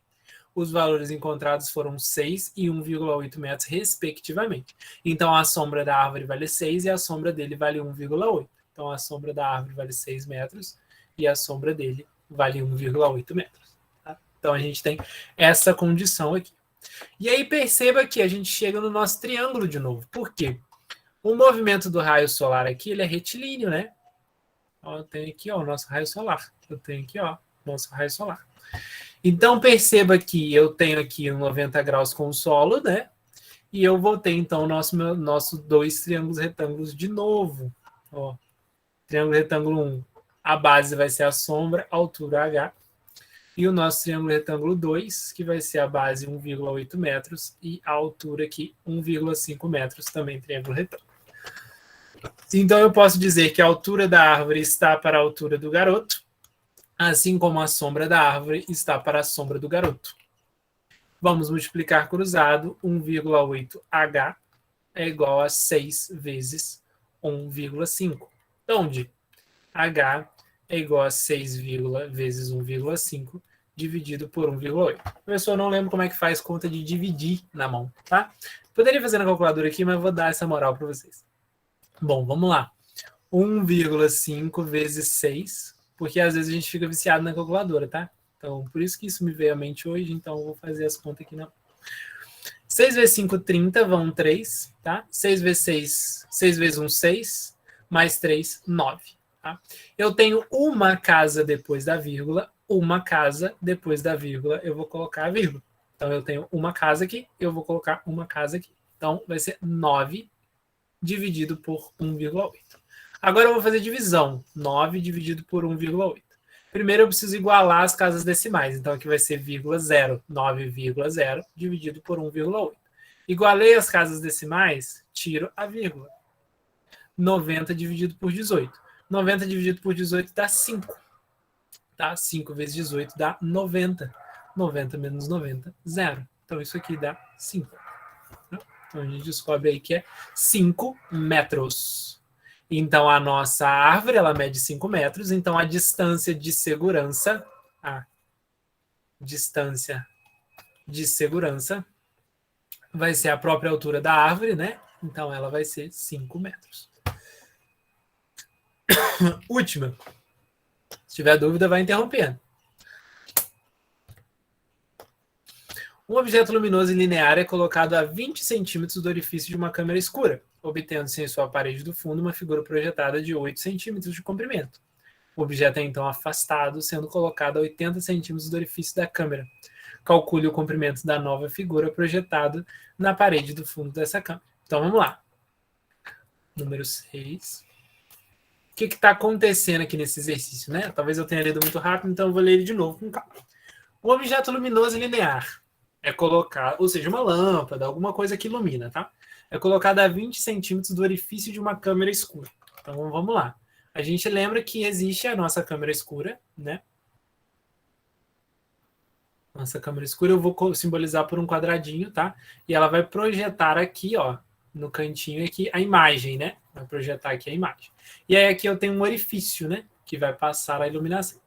Os valores encontrados foram 6 e 1,8 metros, respectivamente. Então, a sombra da árvore vale 6 e a sombra dele vale 1,8. Então, a sombra da árvore vale 6 metros e a sombra dele vale 1,8 metros. Tá? Então, a gente tem essa condição aqui. E aí, perceba que a gente chega no nosso triângulo de novo. Por quê? O movimento do raio solar aqui, ele é retilíneo, né? Eu tenho aqui, ó, o nosso raio solar. Eu tenho aqui, ó, o nosso raio solar. Então, perceba que eu tenho aqui 90 graus com o solo, né? E eu vou ter, então, nosso dois triângulos retângulos de novo. Ó, triângulo retângulo 1, a base vai ser a sombra, altura H. E o nosso triângulo retângulo 2, que vai ser a base 1,8 metros e a altura aqui 1,5 metros, também triângulo retângulo. Então, eu posso dizer que a altura da árvore está para a altura do garoto, assim como a sombra da árvore está para a sombra do garoto. Vamos multiplicar cruzado, 1,8H é igual a 6 vezes 1,5. Onde H é igual a 6, vezes 1,5 dividido por 1,8. Professor, eu não lembro como é que faz conta de dividir na mão, tá? Poderia fazer na calculadora aqui, mas vou dar essa moral para vocês. Bom, vamos lá. 1,5 vezes 6, porque às vezes a gente fica viciado na calculadora, tá? Então, por isso que isso me veio à mente hoje, então eu vou fazer as contas aqui na 6 vezes 5, 30, vão 3, tá? 6 vezes 6, 6 vezes 1, 6, mais 3, 9. Tá? Eu tenho uma casa depois da vírgula, uma casa depois da vírgula, eu vou colocar a vírgula. Então, eu tenho uma casa aqui, eu vou colocar uma casa aqui. Então, vai ser 9 dividido por 1,8. Agora, eu vou fazer divisão. 9 dividido por 1,8. Primeiro, eu preciso igualar as casas decimais. Então, aqui vai ser 0,0, 9,0 dividido por 1,8. Igualei as casas decimais, tiro a vírgula. 90 dividido por 18. 90 dividido por 18 dá 5. Tá? 5 vezes 18 dá 90. 90 menos 90, 0. Então, isso aqui dá 5. Então, a gente descobre aí que é 5 metros. Então, a nossa árvore, ela mede 5 metros. Então, a distância de segurança, vai ser a própria altura da árvore, né? Então, ela vai ser 5 metros. Última. Se tiver dúvida, vai interrompendo. Um objeto luminoso e linear é colocado a 20 centímetros do orifício de uma câmera escura, obtendo-se em sua parede do fundo uma figura projetada de 8 centímetros de comprimento. O objeto é então afastado, sendo colocado a 80 centímetros do orifício da câmera. Calcule o comprimento da nova figura projetada na parede do fundo dessa câmera. Então, vamos lá. número 6. O que está acontecendo aqui nesse exercício, né? Talvez eu tenha lido muito rápido, então eu vou ler ele de novo com calma. O objeto luminoso linear é colocado, ou seja, uma lâmpada, alguma coisa que ilumina, tá? É colocado a 20 centímetros do orifício de uma câmera escura. Então, vamos lá. A gente lembra que existe a nossa câmera escura, né? Nossa câmera escura eu vou simbolizar por um quadradinho, tá? E ela vai projetar aqui, ó, no cantinho aqui, a imagem, né? Vai projetar aqui a imagem. E aí aqui eu tenho um orifício, né? Que vai passar a iluminação.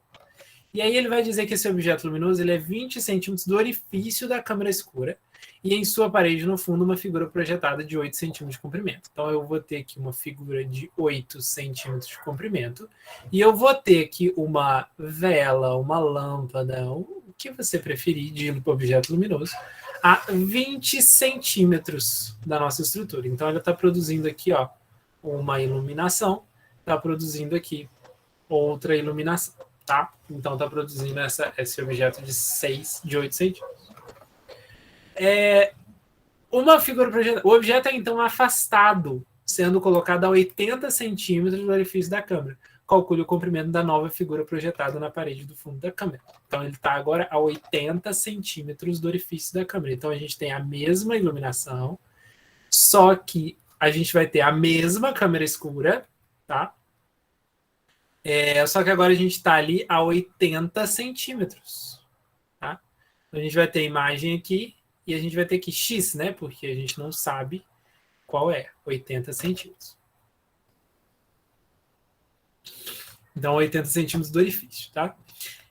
E aí ele vai dizer que esse objeto luminoso ele é 20 centímetros do orifício da câmera escura e em sua parede, no fundo, uma figura projetada de 8 centímetros de comprimento. Então eu vou ter aqui uma figura de 8 centímetros de comprimento e eu vou ter aqui uma vela, uma lâmpada, o que você preferir de objeto luminoso, a 20 centímetros da nossa estrutura. Então ela está produzindo aqui, ó, uma iluminação, está produzindo aqui outra iluminação. Tá? Então está produzindo esse objeto de 8 centímetros. Uma figura projetada. O objeto é então afastado, sendo colocado a 80 centímetros do orifício da câmera. Calcule o comprimento da nova figura projetada na parede do fundo da câmera. Então ele está agora a 80 centímetros do orifício da câmera. Então a gente tem a mesma iluminação, só que a gente vai ter a mesma câmera escura, tá? Só que agora a gente está ali a 80 centímetros. Tá? Então a gente vai ter a imagem aqui e a gente vai ter aqui X, né? Porque a gente não sabe qual é, 80 centímetros. Então, 80 centímetros do orifício, tá?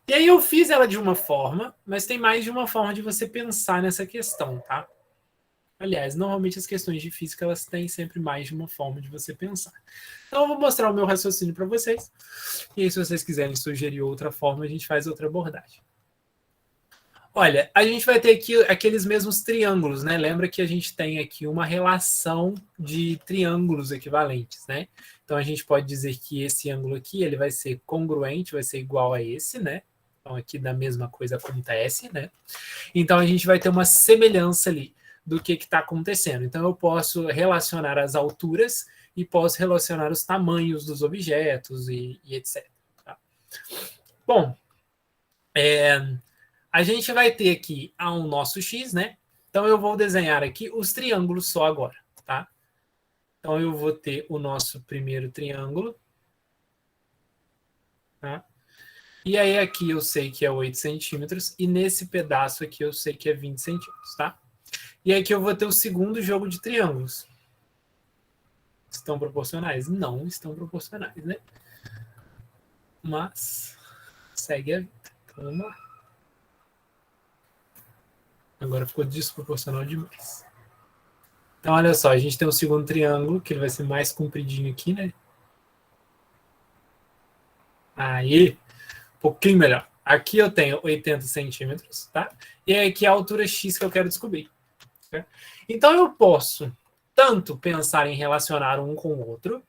E aí eu fiz ela de uma forma, mas tem mais de uma forma de você pensar nessa questão, tá? Aliás, normalmente as questões de física, elas têm sempre mais de uma forma de você pensar. Então, eu vou mostrar o meu raciocínio para vocês. E aí, se vocês quiserem sugerir outra forma, a gente faz outra abordagem. Olha, a gente vai ter aqui aqueles mesmos triângulos, né? Lembra que a gente tem aqui uma relação de triângulos equivalentes, né? Então, a gente pode dizer que esse ângulo aqui, ele vai ser congruente, vai ser igual a esse, né? Então, aqui da mesma coisa acontece, né? Então, a gente vai ter uma semelhança ali do que está acontecendo. Então, eu posso relacionar as alturas e posso relacionar os tamanhos dos objetos e etc. Tá? Bom, a gente vai ter aqui o nosso X, né? Então, eu vou desenhar aqui os triângulos só agora, tá? Então, eu vou ter o nosso primeiro triângulo, tá? E aí, aqui eu sei que é 8 centímetros, e nesse pedaço aqui eu sei que é 20 centímetros, tá? E aqui eu vou ter o segundo jogo de triângulos. Estão proporcionais? Não estão proporcionais, né? Mas segue a vida. Então, vamos lá. Agora ficou desproporcional demais. Então, olha só, a gente tem o segundo triângulo, que ele vai ser mais compridinho aqui, né? Aí, um pouquinho melhor. Aqui eu tenho 80 centímetros, tá? E aqui é a altura X que eu quero descobrir. Tá? Então, eu posso tanto pensar em relacionar um com o outro,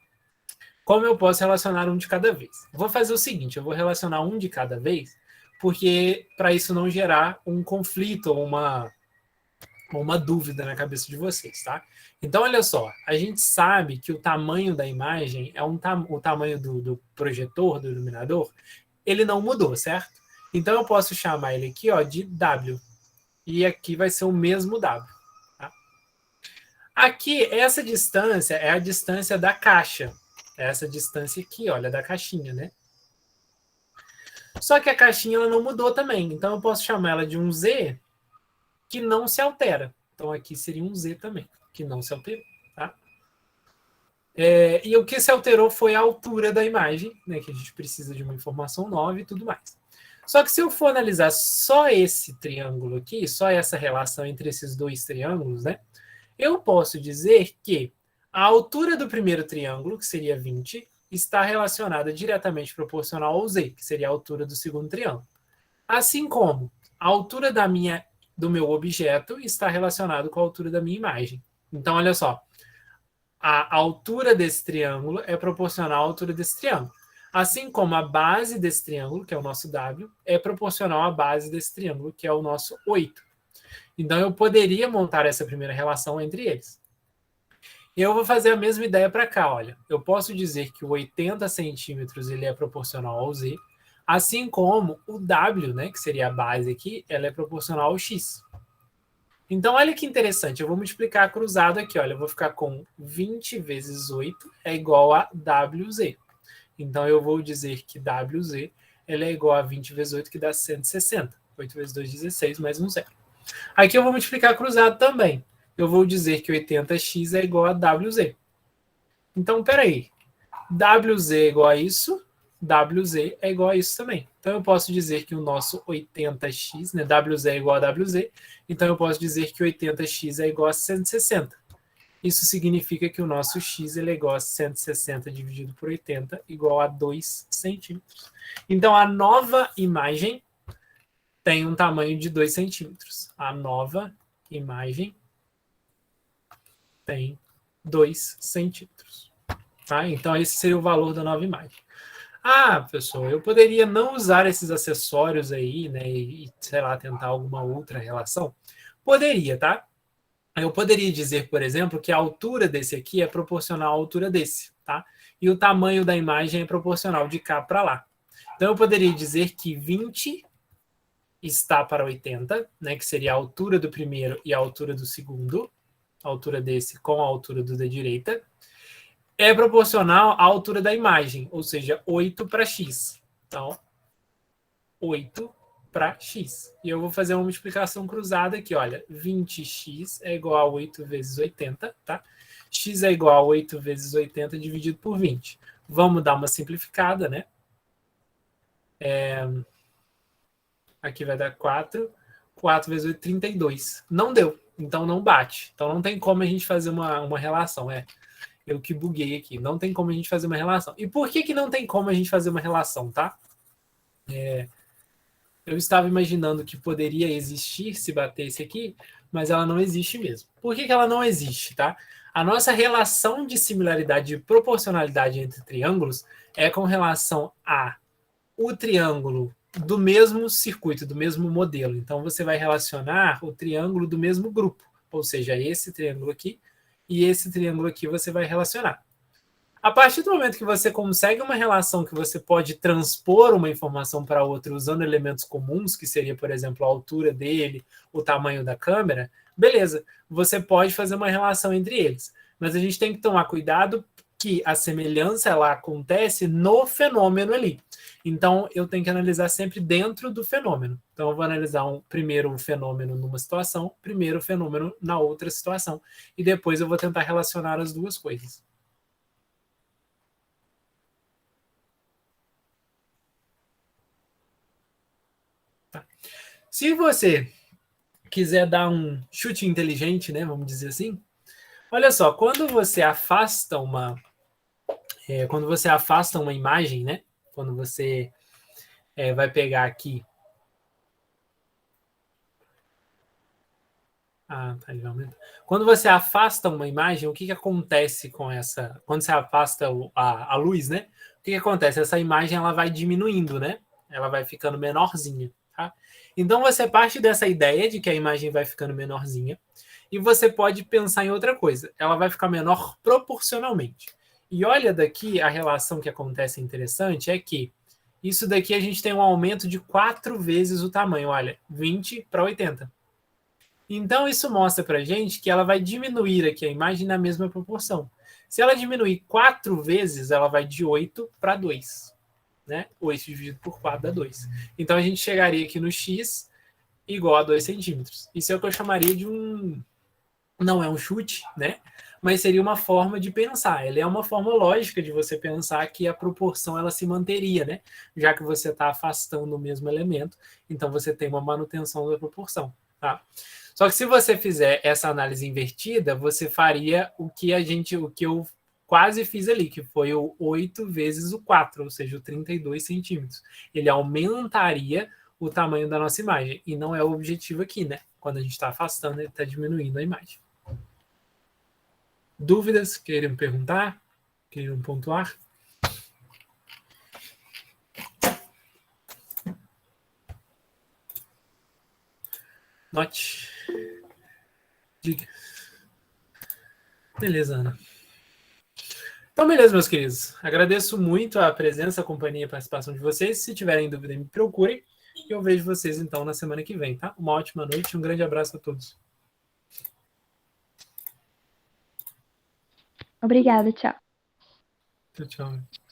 como eu posso relacionar um de cada vez. Vou fazer o seguinte, eu vou relacionar um de cada vez, porque para isso não gerar um conflito ou uma dúvida na cabeça de vocês, tá? Então, olha só, a gente sabe que o tamanho da imagem é o tamanho do projetor, do iluminador, ele não mudou, certo? Então, eu posso chamar ele aqui, ó, de W. E aqui vai ser o mesmo W. Tá? Aqui, essa distância é a distância da caixa. Essa distância aqui, olha, da caixinha, né? Só que a caixinha ela não mudou também. Então, eu posso chamar ela de um Z que não se altera. Então, aqui seria um Z também, que não se alterou. Tá? E o que se alterou foi a altura da imagem, né, que a gente precisa de uma informação nova e tudo mais. Só que se eu for analisar só esse triângulo aqui, só essa relação entre esses dois triângulos, né, eu posso dizer que a altura do primeiro triângulo, que seria 20, está relacionada diretamente proporcional ao Z, que seria a altura do segundo triângulo. Assim como a altura do meu objeto está relacionado com a altura da minha imagem. Então, olha só, a altura desse triângulo é proporcional à altura desse triângulo. Assim como a base desse triângulo, que é o nosso W, é proporcional à base desse triângulo, que é o nosso 8. Então, eu poderia montar essa primeira relação entre eles. Eu vou fazer a mesma ideia para cá, olha. Eu posso dizer que o 80 centímetros ele é proporcional ao Z, assim como o W, né, que seria a base aqui, ela é proporcional ao X. Então, olha que interessante, eu vou multiplicar cruzado aqui, olha, eu vou ficar com 20 vezes 8 é igual a WZ. Então, eu vou dizer que WZ ela é igual a 20 vezes 8, que dá 160. 8 vezes 2, 16, mais um zero. Aqui eu vou multiplicar cruzado também. Eu vou dizer que 80x é igual a WZ. Então, peraí. WZ é igual a isso, WZ é igual a isso também. Então, eu posso dizer que o nosso 80x, né, WZ é igual a WZ, então eu posso dizer que 80x é igual a 160. Isso significa que o nosso x ele é igual a 160 dividido por 80, igual a 2 centímetros. Então, a nova imagem tem um tamanho de 2 centímetros. A nova imagem tem 2 centímetros. Tá? Então, esse seria o valor da nova imagem. Ah, pessoal, eu poderia não usar esses acessórios aí, né, e, sei lá, tentar alguma outra relação? Poderia, tá? Eu poderia dizer, por exemplo, que a altura desse aqui é proporcional à altura desse, tá? E o tamanho da imagem é proporcional de cá para lá. Então, eu poderia dizer que 20 está para 80, né, que seria a altura do primeiro e a altura do segundo, a altura desse com a altura do da direita, é proporcional à altura da imagem, ou seja, 8 para x. Então, 8 para x. E eu vou fazer uma multiplicação cruzada aqui, olha, 20x é igual a 8 vezes 80, tá? X é igual a 8 vezes 80 dividido por 20. Vamos dar uma simplificada, né? Aqui vai dar 4. 4 vezes 8, 32. Não deu, então não bate. Então não tem como a gente fazer uma relação. Eu que buguei aqui. Não tem como a gente fazer uma relação. E por que não tem como a gente fazer uma relação, tá? Eu estava imaginando que poderia existir se batesse aqui, mas ela não existe mesmo. Por que ela não existe, tá? A nossa relação de similaridade e proporcionalidade entre triângulos é com relação a o triângulo do mesmo circuito, do mesmo modelo. Então, você vai relacionar o triângulo do mesmo grupo, ou seja, esse triângulo aqui e esse triângulo aqui você vai relacionar. A partir do momento que você consegue uma relação que você pode transpor uma informação para outra usando elementos comuns, que seria, por exemplo, a altura dele, o tamanho da câmera, beleza, você pode fazer uma relação entre eles. Mas a gente tem que tomar cuidado que a semelhança ela acontece no fenômeno ali. Então, eu tenho que analisar sempre dentro do fenômeno. Então, eu vou analisar primeiro o fenômeno numa situação, primeiro o fenômeno na outra situação, e depois eu vou tentar relacionar as duas coisas. Se você quiser dar um chute inteligente, né, vamos dizer assim, olha só, quando você afasta uma imagem, né, quando você vai pegar aqui, tá, quando você afasta uma imagem, o que acontece com essa? Quando você afasta a luz, né? O que acontece? Essa imagem ela vai diminuindo, né? Ela vai ficando menorzinha, tá? Então você parte dessa ideia de que a imagem vai ficando menorzinha e você pode pensar em outra coisa. Ela vai ficar menor proporcionalmente. E olha daqui a relação que acontece interessante é que isso daqui a gente tem um aumento de 4 vezes o tamanho. Olha, 20 para 80. Então, isso mostra para a gente que ela vai diminuir aqui a imagem na mesma proporção. Se ela diminuir 4 vezes, ela vai de 8 para 2. Né? 8 dividido por 4 dá 2. Então, a gente chegaria aqui no x igual a 2 centímetros. Isso é o que eu chamaria de um... Não é um chute, né? Mas seria uma forma de pensar. Ela é uma forma lógica de você pensar que a proporção ela se manteria, né? Já que você está afastando o mesmo elemento, então você tem uma manutenção da proporção, tá? Só que se você fizer essa análise invertida, você faria o que eu quase fiz ali, que foi o 8 vezes o 4, ou seja, o 32 centímetros. Ele aumentaria o tamanho da nossa imagem, e não é o objetivo aqui, né? Quando a gente está afastando, ele está diminuindo a imagem. Dúvidas? Queriam perguntar? Queriam pontuar? Note. Diga. Beleza, Ana. Então, beleza, meus queridos. Agradeço muito a presença, a companhia e a participação de vocês. Se tiverem dúvida, me procurem. E eu vejo vocês, então, na semana que vem, tá? Uma ótima noite e um grande abraço a todos. Obrigada, tchau. Tchau, tchau.